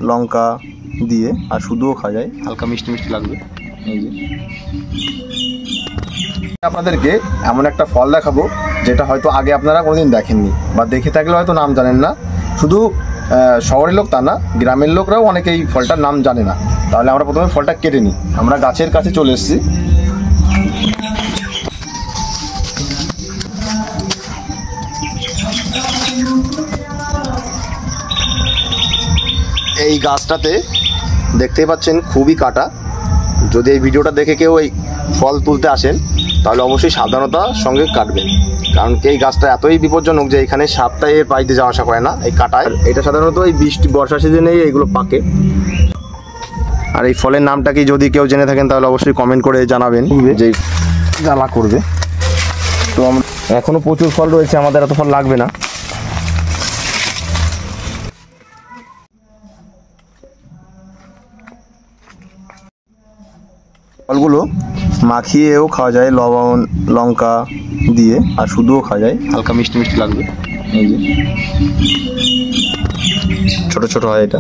লঙ্কা দিয়ে আর শুধুও খাওয়া যায়, হালকা মিষ্টি মিষ্টি লাগবে। এই যে আপনাদেরকে এমন একটা ফল দেখাবো যেটা হয়তো আগে আপনারা কোনোদিন দেখেননি বা দেখে থাকলে হয়তো নাম জানেন না। শুধু শহরের লোক তা না, গ্রামের লোকরাও অনেকে এই ফলটার নাম জানে না। তাহলে আমরা প্রথমে ফলটা কেটে নিই। আমরা গাছের কাছে চলে এসেছি। এই গাছটাতে দেখতেই পাচ্ছেন খুবই কাটা। যদি এই ভিডিওটা দেখে কেউ এই ফল তুলতে আসেন তাহলে অবশ্যই সাবধানতার সঙ্গে কাটবেন, কারণ এই গাছটা এতই বিপজ্জনক যে এখানে সাপটা এর পাইতে যাওয়া আসা করে না এই কাটায়। এটা সাধারণত এই বৃষ্টি বর্ষা সিজনেই এইগুলো পাকে। আর এই ফলের নামটা কি যদি কেউ জেনে থাকেন তাহলে অবশ্যই কমেন্ট করে জানাবেন, যে জ্বালা করবে। তো আমরা এখনও প্রচুর ফল রয়েছে, আমাদের এত ফল লাগবে না। ফলগুলো মাখিয়েও খাওয়া যায়, লবণ লঙ্কা দিয়ে, আর শুধুও খাওয়া যায়, হালকা মিষ্টি মিষ্টি লাগবে। এই যে ছোট ছোট হয়, এটা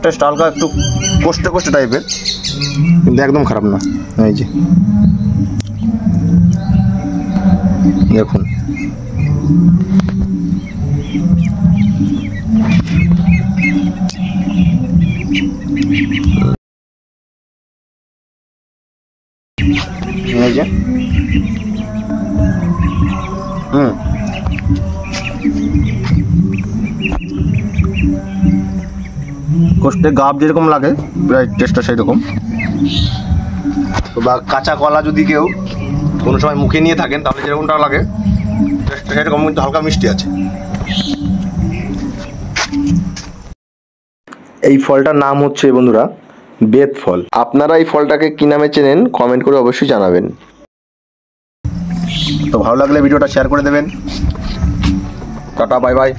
টেস্ট হালকা একটু কষ্টে কষ্টে টাইপের, কিন্তু একদম খারাপ না। এই যে দেখুন, এই যে কষ্টে গাব যেরকম লাগে প্রায় টেস্টটা সেই রকম। তো বা কাঁচা কলা যদি কেউ কোনো সময় মুখে নিয়ে থাকেন তাহলে যেরকমটা লাগে টেস্টটা সেরকম, কিন্তু হালকা মিষ্টি আছে। এই ফলটার নাম হচ্ছে বন্ধুরা বেত ফল। আপনারা এই ফলটাকে কি নামে চেনেন কমেন্ট করে অবশ্যই জানাবেন। তো ভালো লাগলে ভিডিওটা শেয়ার করে দেবেন। Tata, bye bye.